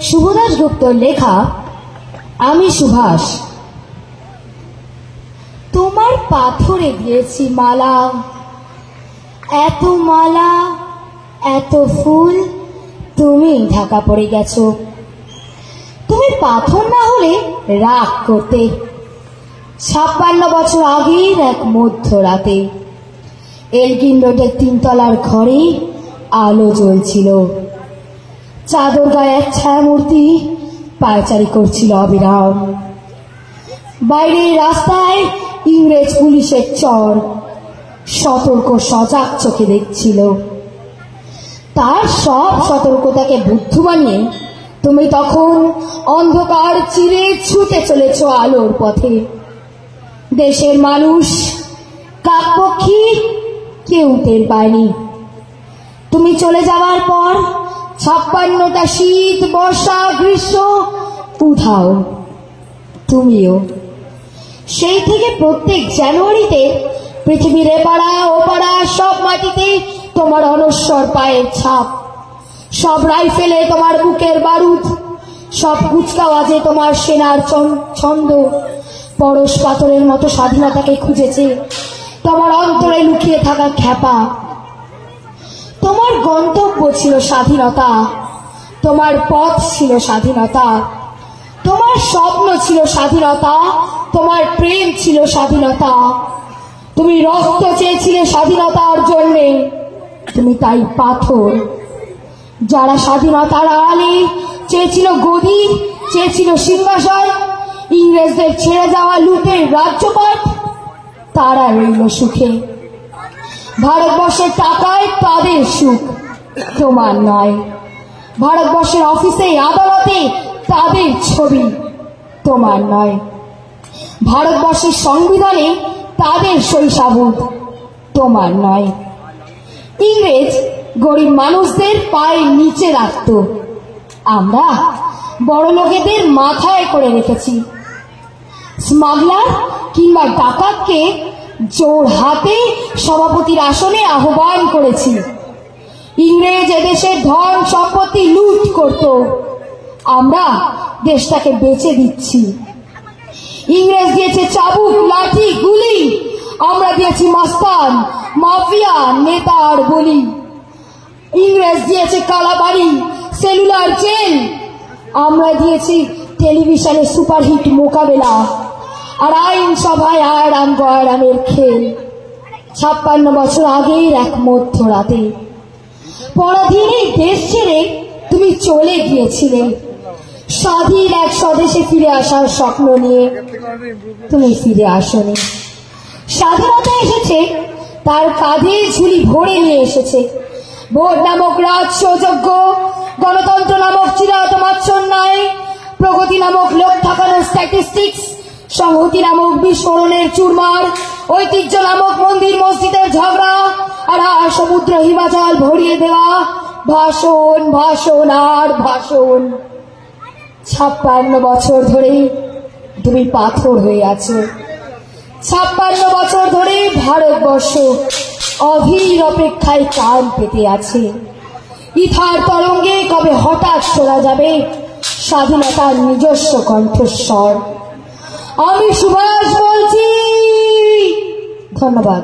শুভদাস গুপ্তর লেখা আমি সুভাষ। তোমার পাথরে দিয়েছি মালা, এত মালা এত ফুল, তুমি ঢাকা পড়ে গেছো। তুমি পাথর না হলে রাগ করতে। 56 বছর আগের এক মধ্যরাতে এলগিন রোডের 3 তলার ঘরে আলো জ্বলছিল। চাদর গায়ে এক ছায়ামূর্তি পায়চারি করছিল অবিরাম। বাইরের রাস্তায় ইংরেজ পুলিশের চর সতর্ক সজাগ চোখে দেখছিল। তার সব সতর্কতাকে বুদ্ধ বানিয়ে তুমি তখন অন্ধকার চিরে ছুটে চলেছ আলোর পথে। দেশের মানুষ কাকপক্ষী কেউ টের পায়নি। তুমি চলে যাওয়ার পর 56টা শীত, বর্ষা, গ্রীষ্ম উধাও, তুমিও। সেই থেকে প্রত্যেক জানুয়ারিতে পৃথিবীর এপাড়া ওপাড়া সব মাটিতে তোমার অনশ্বর পায়ের ছাপ, সব রাইফেলে তোমার বুকের বারুদ, সব কুচকাওয়াজে তোমার সেনার ছন্দ পরশ পাথরের মতো স্বাধীনতাকে খুঁজেছে তোমার অন্তরে লুকিয়ে থাকা খ্যাপা। তোমার গন্তব্য ছিল স্বাধীনতা, তোমার পথ ছিল স্বাধীনতা, তোমার স্বপ্ন ছিল স্বাধীনতা, তোমার প্রেম ছিল স্বাধীনতা। তুমি রক্ত চেয়েছিলে স্বাধীনতার জন্যে, তুমি তাই পাথর। যারা স্বাধীনতার আড়ালে চেয়েছিল গদি, চেয়েছিল সিংহাসন, ইংরেজদের ছেড়ে যাওয়া লুটের রাজ্যপাট, তারা রইল সুখে। ভারতবর্ষের টাকায় তাদের সুখ, তোমার নয়। ভারতবর্ষের অফিসে আদালতে তাদের ছবি, তোমার নয়। ভারতবর্ষের সংবিধানে তাদের শৈশাবুদ, তোমার নয়। ইংরেজ গরিব মানুষদের পায়ের নিচে রাখত, আমরা বড় লোকেদের মাথায় করে রেখেছি। স্মাগলার কিংবা ডাকাতকে জোর হাতে সভাপতির আসনে আহ্বান করেছি। ইংরেজ এদেশের ধন সম্পত্তি লুট করত, আমরা দেশটাকে বেচে দিচ্ছি। ইংরেজ দিয়েছে চাবুক, লাঠি, গুলি, আমরা দিয়েছি মাস্তান, মাফিয়া, নেতার বলি। ইংরেজ দিয়েছে কালাবাড়ি, সেলুলার জেল, আমরা দিয়েছি টেলিভিশনে সুপারহিট মোকাবেলা আর আইন সভায় আয়রাম গয়রামের খেল। 56 বছর আগের এক মধ্যরাতে পরাধীনে দেশ ছেড়ে তুমি চলে গিয়েছিলে স্বাধীন এক স্বদেশে ফিরে আসার স্বপ্ন নিয়ে। তুমি ফিরে আসনি। স্বাধীনতা এসেছে তার কাঁধে ঝুলি ভরে নিয়ে এসেছে। ভোট নামক রাজসৌযোগ্য, গণতন্ত্র নামক চিরায়ত মাচ্ছন্যায়, প্রগতি নামক লোক ঠাকানোর স্ট্যাটিস্টিক্স, সংহতি নামক বিস্ফোরণের চুরমার, ঐতিহ্য নামক মন্দির মসজিদের ঝগড়া আর সমুদ্র হিমাচল ভরিয়ে দেওয়া ভাষণ, ভাষণ আর ভাষণ। 56 বছর ধরে তুমি পাথর হয়ে আছো। 56 বছর ধরে ভারতবর্ষ অধীর অপেক্ষায় কান পেতে আছে। ইথার তরঙ্গে কবে হঠাৎ শোনা যাবে স্বাধীনতার নিজস্ব কণ্ঠস্বর। আমি সুভাষ বলছি। ধন্যবাদ।